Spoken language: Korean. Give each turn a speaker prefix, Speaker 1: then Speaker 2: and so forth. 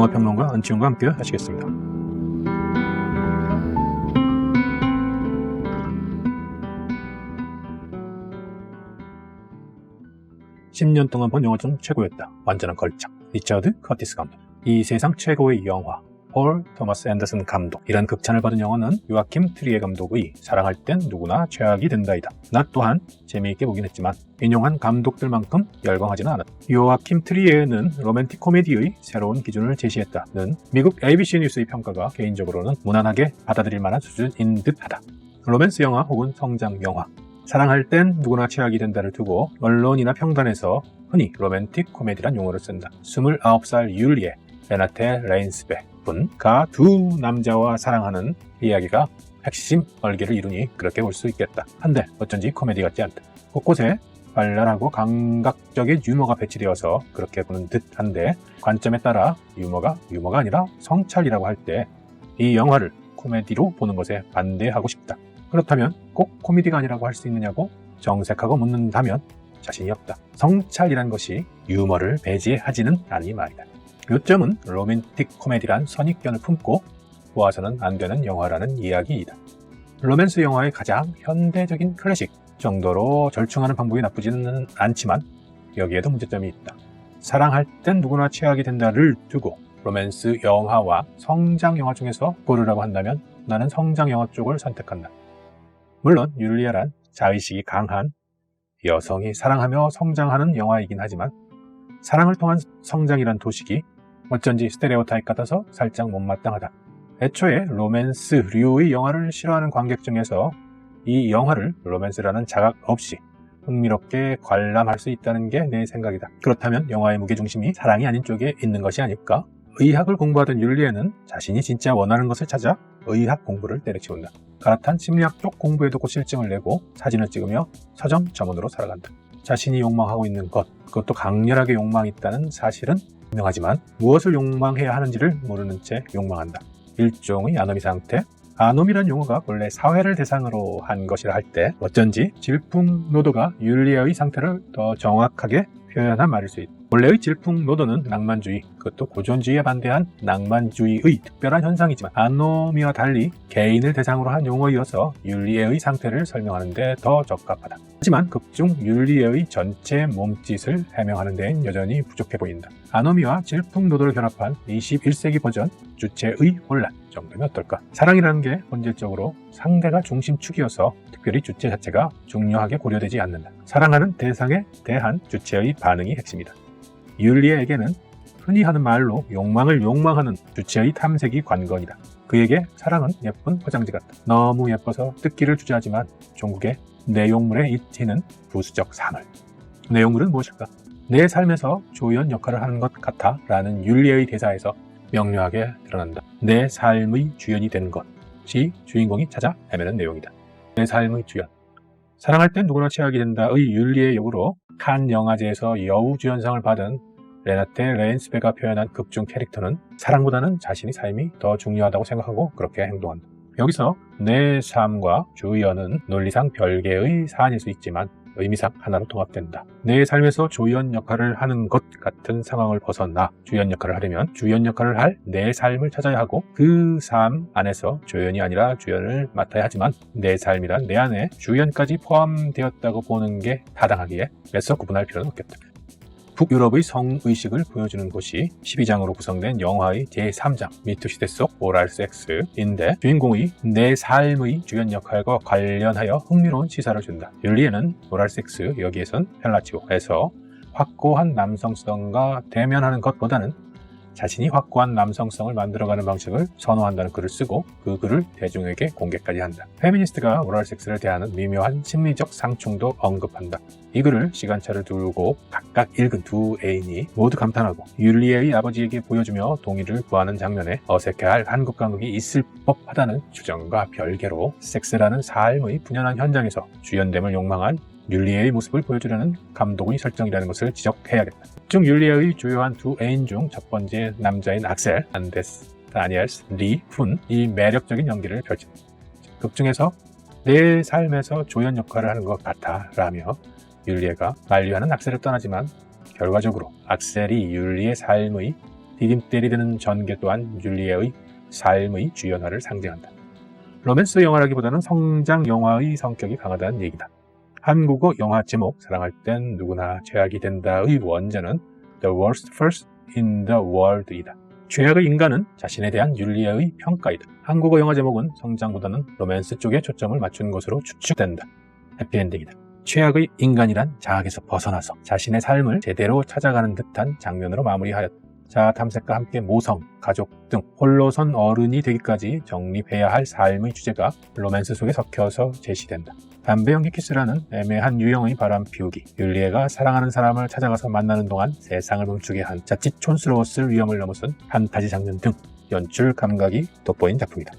Speaker 1: 영화평론가 안치홍과 함께 하시겠습니다. 10년 동안 본 영화 중 최고였다. 완전한 걸작. 리처드 커티스 감독. 이 세상 최고의 영화. 폴 토마스 앤더슨 감독. 이런 극찬을 받은 영화는 요아킴 트리에 감독의 사랑할 땐 누구나 최악이 된다이다. 나 또한 재미있게 보긴 했지만 인용한 감독들만큼 열광하지는 않았다. 요아킴 트리에는 로맨틱 코미디의 새로운 기준을 제시했다는 미국 ABC 뉴스의 평가가 개인적으로는 무난하게 받아들일 만한 수준인 듯하다. 로맨스 영화 혹은 성장 영화. 사랑할 땐 누구나 최악이 된다를 두고 언론이나 평단에서 흔히 로맨틱 코미디란 용어를 쓴다. 29살 율리에, 레나테 레인스베 분가 두 남자와 사랑하는 이야기가 핵심 얼개를 이루니 그렇게 볼 수 있겠다. 한데 어쩐지 코미디 같지 않다. 곳곳에 발랄하고 감각적인 유머가 배치되어서 그렇게 보는 듯한데 관점에 따라 유머가 아니라 성찰이라고 할 때 이 영화를 코미디로 보는 것에 반대하고 싶다. 그렇다면 꼭 코미디가 아니라고 할 수 있느냐고 정색하고 묻는다면 자신이 없다. 성찰이란 것이 유머를 배제하지는 않으니 말이다. 요점은 로맨틱 코미디란 선입견을 품고 보아서는 안 되는 영화라는 이야기이다. 로맨스 영화의 가장 현대적인 클래식 정도로 절충하는 방법이 나쁘지는 않지만 여기에도 문제점이 있다. 사랑할 땐 누구나 최악이 된다를 두고 로맨스 영화와 성장 영화 중에서 고르라고 한다면 나는 성장 영화 쪽을 선택한다. 물론 율리아란 자의식이 강한 여성이 사랑하며 성장하는 영화이긴 하지만 사랑을 통한 성장이란 도식이 어쩐지 스테레오타입 같아서 살짝 못마땅하다. 애초에 로맨스류의 영화를 싫어하는 관객 중에서 이 영화를 로맨스라는 자각 없이 흥미롭게 관람할 수 있다는 게 내 생각이다. 그렇다면 영화의 무게중심이 사랑이 아닌 쪽에 있는 것이 아닐까? 의학을 공부하던 율리에는 자신이 진짜 원하는 것을 찾아 의학 공부를 때려치운다. 갈아탄 심리학 쪽 공부에도 고실증을 내고 사진을 찍으며 서점 점원으로 살아간다. 자신이 욕망하고 있는 것, 그것도 강렬하게 욕망이 있다는 사실은 분명하지만 무엇을 욕망해야 하는지를 모르는 채 욕망한다. 일종의 아노미 상태? 아노미란 용어가 원래 사회를 대상으로 한 것이라 할 때 어쩐지 질풍노도가 율리아의 상태를 더 정확하게 표현한 말일 수 있다. 원래의 질풍노도는 낭만주의, 그것도 고전주의에 반대한 낭만주의의 특별한 현상이지만 아노미와 달리 개인을 대상으로 한 용어이어서 율리에의 상태를 설명하는 데 더 적합하다. 하지만 극중 율리에의 전체 몸짓을 해명하는 데는 여전히 부족해 보인다. 아노미와 질풍노도를 결합한 21세기 버전 주체의 혼란 정도면 어떨까? 사랑이라는 게 본질적으로 상대가 중심축이어서 특별히 주체 자체가 중요하게 고려되지 않는다. 사랑하는 대상에 대한 주체의 반응이 핵심이다. 율리에에게는 흔히 하는 말로 욕망을 욕망하는 주체의 탐색이 관건이다. 그에게 사랑은 예쁜 포장지 같다. 너무 예뻐서 뜯기를 주저하지만 종국의 내용물에 입히는 부수적 사물. 내용물은 무엇일까? 내 삶에서 조연 역할을 하는 것 같아 라는 율리에의 대사에서 명료하게 드러난다. 내 삶의 주연이 되는 것이 주인공이 찾아 헤매는 내용이다. 내 삶의 주연. 사랑할 땐 누구나 최악이 된다의 율리의 역으로 칸 영화제에서 여우주연상을 받은 레나테 레인스베가 표현한 극중 캐릭터는 사랑보다는 자신의 삶이 더 중요하다고 생각하고 그렇게 행동한다. 여기서 내 삶과 주연은 논리상 별개의 사안일 수 있지만 의미상 하나로 통합된다. 내 삶에서 조연 역할을 하는 것 같은 상황을 벗어나 주연 역할을 하려면 주연 역할을 할 내 삶을 찾아야 하고 그 삶 안에서 조연이 아니라 주연을 맡아야 하지만 내 삶이란 내 안에 주연까지 포함되었다고 보는 게 타당하기에 애써 구분할 필요는 없겠다. 북유럽의 성의식을 보여주는 곳이 12장으로 구성된 영화의 제3장 미투 시대 속 오랄 섹스인데 주인공의 내 삶의 주연 역할과 관련하여 흥미로운 시사를 준다. 율리에는 오랄 섹스, 여기에선 펠라치오에서 확고한 남성성과 대면하는 것보다는 자신이 확고한 남성성을 만들어가는 방식을 선호한다는 글을 쓰고 그 글을 대중에게 공개까지 한다. 페미니스트가 오랄 섹스를 대하는 미묘한 심리적 상충도 언급한다. 이 글을 시간차를 두고 각각 읽은 두 애인이 모두 감탄하고 율리에의 아버지에게 보여주며 동의를 구하는 장면에 어색해할 한국 감독이 있을 법하다는 추정과 별개로 섹스라는 삶의 분연한 현장에서 주연됨을 욕망한 율리에의 모습을 보여주려는 감독의 설정이라는 것을 지적해야겠다. 극중 율리에의 주요한 두 애인 중 첫 번째 남자인 악셀 안데스 다니엘스 리 푼이 매력적인 연기를 펼친다. 극중에서 내 삶에서 조연 역할을 하는 것 같아 라며 율리에가 만류하는 악셀을 떠나지만 결과적으로 악셀이 율리의 삶의 디딤대리 되는 전개 또한 율리에의 삶의 주연화를 상징한다. 로맨스 영화라기보다는 성장 영화의 성격이 강하다는 얘기다. 한국어 영화 제목 사랑할 땐 누구나 죄악이 된다의 원제는 The worst first in the world이다. 죄악의 인간은 자신에 대한 율리에의 평가이다. 한국어 영화 제목은 성장보다는 로맨스 쪽에 초점을 맞춘 것으로 추측된다. 해피엔딩이다. 최악의 인간이란 자학에서 벗어나서 자신의 삶을 제대로 찾아가는 듯한 장면으로 마무리하였다. 자아 탐색과 함께 모성, 가족 등 홀로선 어른이 되기까지 정립해야 할 삶의 주제가 로맨스 속에 섞여서 제시된다. 담배 연기 키스라는 애매한 유형의 바람 피우기, 율리에가 사랑하는 사람을 찾아가서 만나는 동안 세상을 멈추게 한 자칫 촌스러웠을 위험을 넘어선 판타지 장면 등 연출 감각이 돋보인 작품이다.